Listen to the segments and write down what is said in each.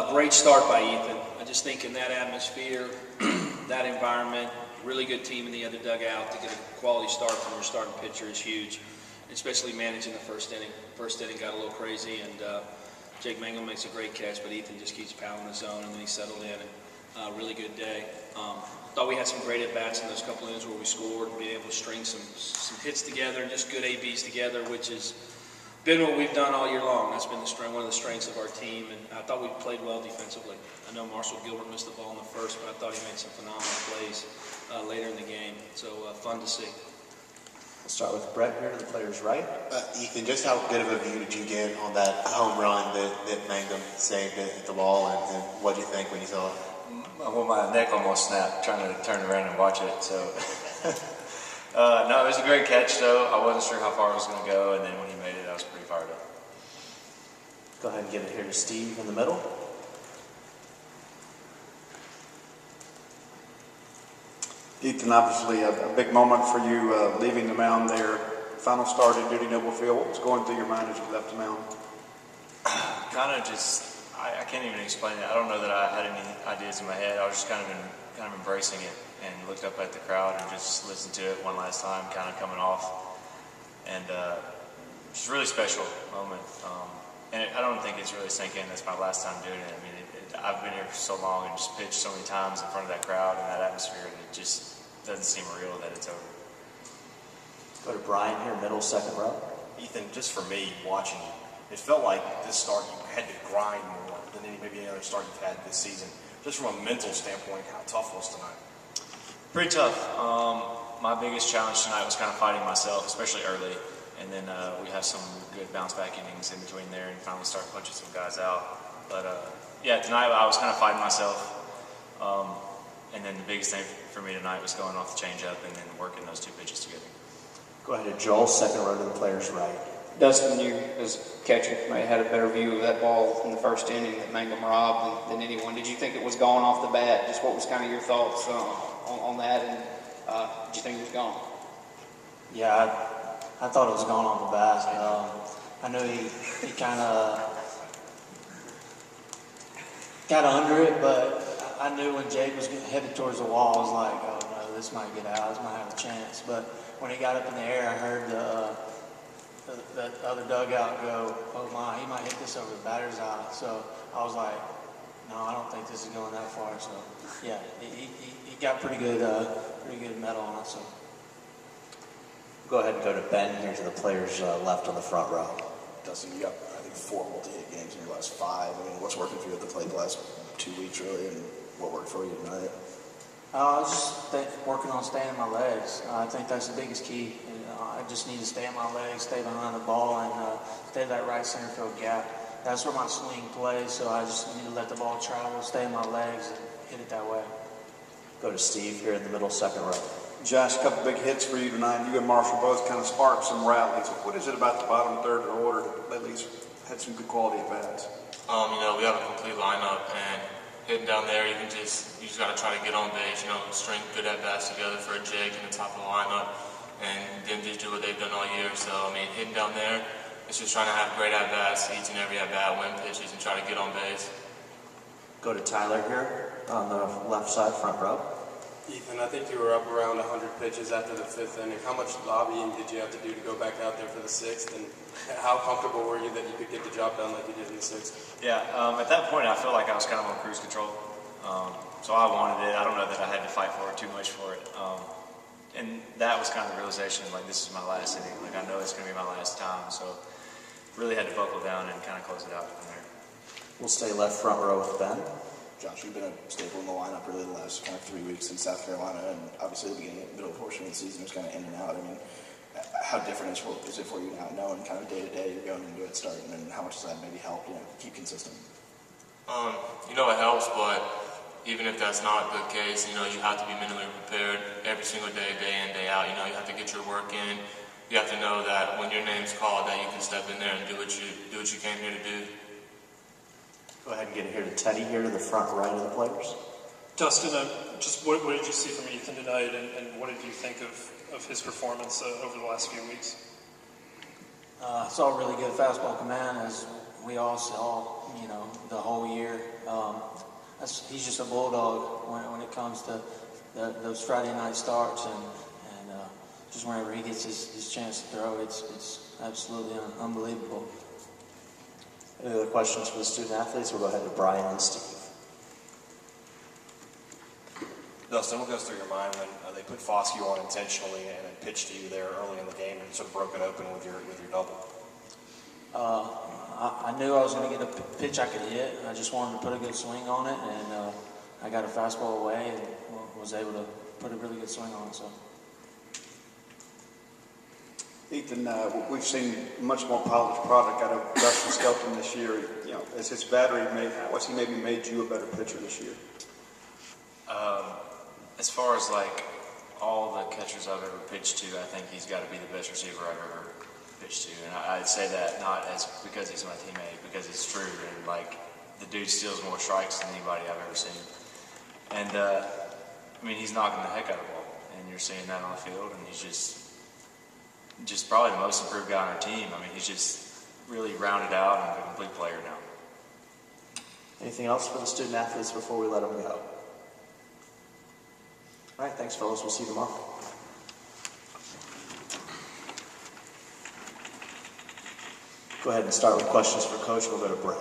Great start by Ethan. I just think in that atmosphere, that environment, really good team in the other dugout, to get a quality start from your starting pitcher is huge, especially managing the first inning. First inning got a little crazy, and Jake Mangum makes a great catch, but Ethan just keeps pounding the zone, and then he settled in. And really good day. Thought we had some great at-bats in those couple innings where we scored, and being able to string some hits together and just good ABs together, which has been what we've done all year long. That's been one of the strengths of our team, and I thought we played well defensively. I know Marshall Gilbert missed the ball in the first, but I thought he made some phenomenal plays later in the game, so fun to see. We'll start with Brett here to the player's right. Ethan, just how good of a view did you get on that home run that Mangum saved at the ball, and what did you think when you saw it? Well, my neck almost snapped trying to turn around and watch it, so no, it was a great catch though. I wasn't sure how far it was going to go, and then when he made it, I was pretty fired up. Go ahead and give it here to Steve in the middle. Ethan, obviously a big moment for you leaving the mound there. Final start at Duty Noble Field. What was going through your mind as you left the mound? Kind of just, I can't even explain it. I don't know that I had any ideas in my head. I was just kind of embracing it, and looked up at the crowd and just listened to it one last time, kind of coming off. And it's a really special moment. And I don't think it's really sink in. That's my last time doing it. I mean, I've been here for so long and just pitched so many times in front of that crowd and that atmosphere, and it just doesn't seem real that it's over. Go to Brian here, middle, second row. Ethan, just for me, watching you, it felt like this start you had to grind more than maybe any other start you've had this season. Just from a mental standpoint, how tough was tonight? Pretty tough. My biggest challenge tonight was kind of fighting myself, especially early. And then we have some good bounce back innings in between there and finally start punching some guys out. But yeah, tonight I was kind of fighting myself. And then the biggest thing for me tonight was going off the changeup and then working those two pitches together. Go ahead to Joel, second row to the player's right. Dustin, you as catcher may have had a better view of that ball in the first inning that Mangum robbed than anyone. Did you think it was gone off the bat? Just what was kind of your thoughts on that, and did you think it was gone? Yeah, I thought it was gone off the bat. I knew he kind of got under it, but I knew when Jake was headed towards the wall, I was like, oh no, this might get out, this might have a chance. But when he got up in the air, I heard the other dugout go, oh my, he might hit this over the batter's eye. So I was like, no, I don't think this is going that far. So yeah, he got pretty good metal on it. So go ahead and go to Ben here to the players left on the front row. Dustin, you got, I think, 4 multi-hit games in your last 5. I mean, what's working for you at the plate the last 2 weeks, really, and what worked for you tonight? I was just working on staying on my legs. I think that's the biggest key. I just need to stay on my legs, stay behind the ball, and stay that right center field gap. That's where my swing plays, so I just need to let the ball travel, stay on my legs, and hit it that way. Go to Steve here in the middle, second row. Josh, a couple big hits for you tonight. You and Marshall both kind of sparked some rallies. What is it about the bottom third of the order that lately had some good quality at bats? We have a complete lineup, and hitting down there, you just got to try to get on base. String good at bats together for a Jake in the top of the lineup, and then just do what they've done all year. So hitting down there, it's just trying to have great at bats each and every at bat, win pitches, and try to get on base. Go to Tyler here on the left side, front row. Ethan, I think you were up around 100 pitches after the 5th inning. How much lobbying did you have to do to go back out there for the 6th? And how comfortable were you that you could get the job done like you did in the 6th? Yeah, at that point I felt like I was kind of on cruise control. So I wanted it. I don't know that I had to fight for it too much for it. And that was kind of the realization, like, this is my last inning. Like, I know it's going to be my last time. So really had to buckle down and kind of close it out from there. We'll stay left front row with Ben. Josh, you've been a staple in the lineup really the last kind of 3 weeks in South Carolina, and obviously the middle portion of the season was kind of in and out. How different is it for you now, knowing kind of day to day you're going into it starting, and how much does that maybe help keep consistent? It helps, but even if that's not the case, you have to be mentally prepared every single day, day in, day out. You have to get your work in. You have to know that when your name's called, that you can step in there and do what you came here to do. Go ahead and get it here to Teddy here to the front right of the players. Dustin, just what did you see from Ethan tonight, and what did you think of his performance over the last few weeks? Saw really good fastball command, as we all saw, the whole year. He's just a bulldog when it comes to those Friday night starts, and just whenever he gets his chance to throw, it's absolutely unbelievable. Any other questions for the student athletes? We'll go ahead to Brian and Steve. Dustin, what goes through your mind when they put Foskey on intentionally and then pitched to you there early in the game and sort of broke it open with your double? I knew I was going to get a pitch I could hit. I just wanted to put a good swing on it, and I got a fastball away and was able to put a really good swing on it. So, Ethan, we've seen much more polished product out of Dustin Skelton this year. As his battery what's he maybe made you a better pitcher this year? As far as like all the catchers I've ever pitched to, I think he's got to be the best receiver I've ever pitched to, and I'd say that not as because he's my teammate, because it's true. And like the dude steals more strikes than anybody I've ever seen, and he's knocking the heck out of the ball, and you're seeing that on the field, and he's just probably the most improved guy on our team. He's just really rounded out and a complete player now. Anything else for the student athletes before we let them go? All right, thanks, fellas. We'll see you tomorrow. Go ahead and start with questions for Coach. We'll go to Brett.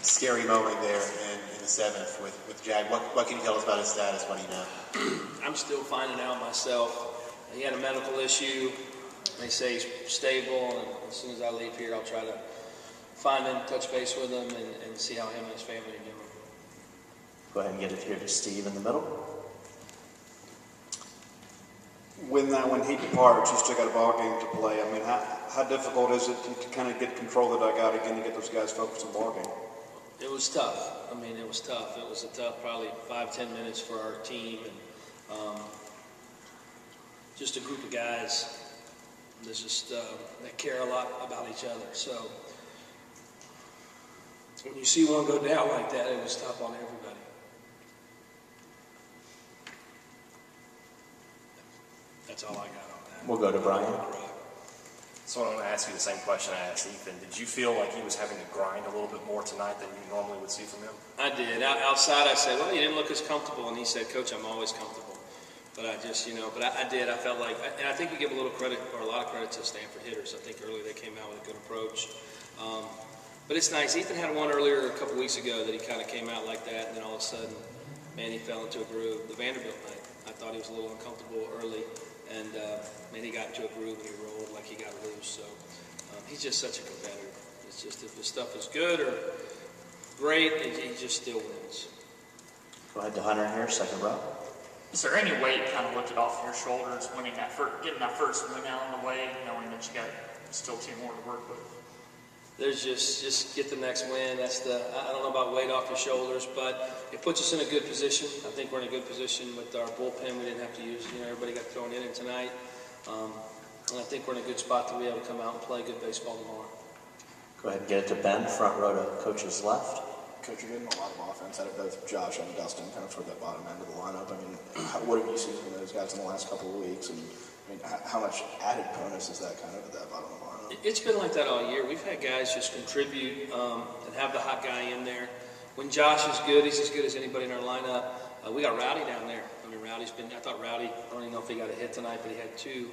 Scary moment there in the seventh with Jag. What can you tell us about his status? What do you know? I'm still finding out myself. He had a medical issue. They say he's stable, and as soon as I leave here, I'll try to find him, touch base with him, and see how him and his family are doing. Go ahead and get it here to Steve in the middle. When he departs, you still got a ball game to play. How difficult is it to kind of get control of the dugout again to get those guys focused on the ball game? It was tough. It was tough. It was a tough, probably 5-10 minutes for our team, and just a group of guys that care a lot about each other. So when you see one go down like that, it was tough on everybody. That's all I got on that. We'll go to Brian. So I'm going to ask you the same question I asked Ethan. Did you feel like he was having to grind a little bit more tonight than you normally would see from him? I did. Outside, I said, well, you didn't look as comfortable. And he said, Coach, I'm always comfortable. But I just, but I did. I felt like, and I think we give a little credit, or a lot of credit to Stanford hitters. I think earlier they came out with a good approach. But it's nice. Ethan had one earlier a couple weeks ago that he kind of came out like that, and then all of a sudden, man, he fell into a groove. The Vanderbilt night, I thought he was a little uncomfortable early. And, he got into a groove and he rolled like he got loose. So he's just such a competitor. It's just if the stuff is good or great, he just still wins. Go ahead to Hunter here, second row. Is there any weight kind of lifted off your shoulders winning getting that first win out of the way, knowing that you got still 2 more to work with? There's just get the next win. I don't know about weight off your shoulders, but it puts us in a good position. I think we're in a good position with our bullpen. We didn't have to use, everybody got thrown in tonight. And I think we're in a good spot to be able to come out and play good baseball tomorrow. Go ahead and get it to Ben, front row to Coach's left. Coach, you're getting a lot of offense out of both Josh and Dustin, kind of toward that bottom end of the lineup. What have you seen from those guys in the last couple of weeks? And how much added bonus is that kind of at that bottom of the lineup? It's been like that all year. We've had guys just contribute and have the hot guy in there. When Josh is good, he's as good as anybody in our lineup. We got Rowdy down there. I thought Rowdy, I don't even know if he got a hit tonight, but he had two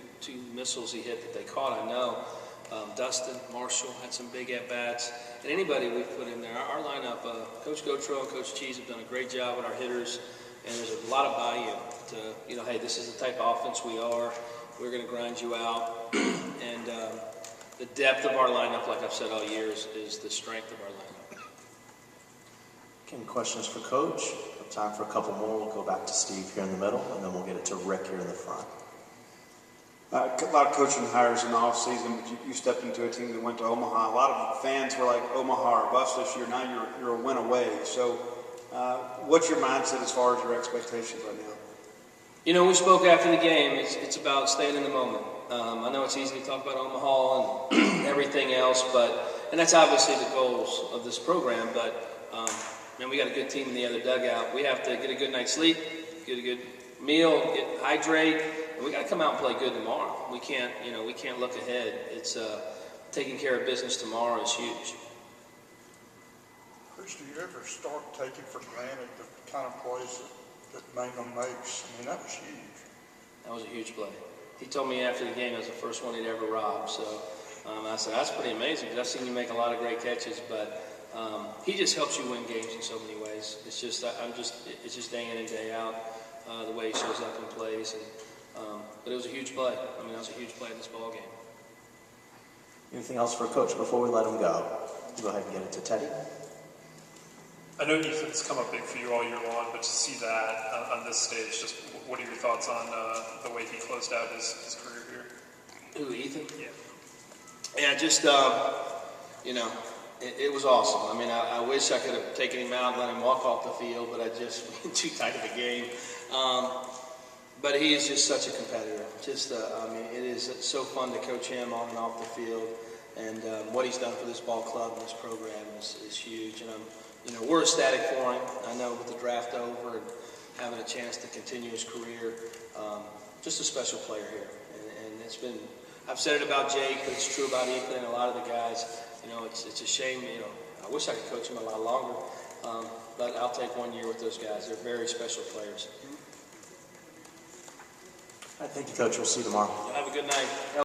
missiles he hit that they caught, I know. Dustin, Marshall had some big at-bats. And anybody we've put in there. Our lineup, Coach Gotro and Coach Cheese have done a great job with our hitters. And there's a lot of buy-in to, hey, this is the type of offense we are. We're going to grind you out. And the depth of our lineup, like I've said all year, is the strength of our lineup. Any questions for Coach? We have time for a couple more. We'll go back to Steve here in the middle, and then we'll get it to Rick here in the front. A lot of coaching hires in the offseason, but you stepped into a team that went to Omaha. A lot of fans were like, Omaha or bust this year. Now you're a win away. So what's your mindset as far as your expectations right now? We spoke after the game. It's about staying in the moment. I know it's easy to talk about Omaha and everything else, and that's obviously the goals of this program, but we got a good team in the other dugout. We have to get a good night's sleep, get a good meal, hydrate, and we got to come out and play good tomorrow. We can't look ahead. It's taking care of business tomorrow is huge. Coach, do you ever start taking for granted the kind of plays that Mangum makes? I mean, that was huge. That was a huge play. He told me after the game it was the first one he'd ever robbed. So I said, that's pretty amazing because I've seen you make a lot of great catches, but he just helps you win games in so many ways. It's just it's just day in and day out the way he shows up and plays. But it was a huge play. I mean, that was a huge play in this ball game. Anything else for Coach before we let him go? Go ahead and get it to Teddy. I know Ethan's come up big for you all year long, but to see that on this stage, just what are your thoughts on the way he closed out his career here? Who, Ethan? Yeah. Yeah, just, you know, it was awesome. I mean, I wish I could have taken him out and let him walk off the field, but I just too tight of a game. But he is just such a competitor. I mean, it is so fun to coach him on and off the field. And what he's done for this ball club and this program is huge. And you know, we're ecstatic for him. I know with the draft over and having a chance to continue his career, just a special player here. And it's been, I've said it about Jake, but it's true about Ethan and a lot of the guys. You know, it's a shame, you know, I wish I could coach him a lot longer, but I'll take 1 year with those guys. They're very special players. All right, thank you, Coach. We'll see you tomorrow. Have a good night.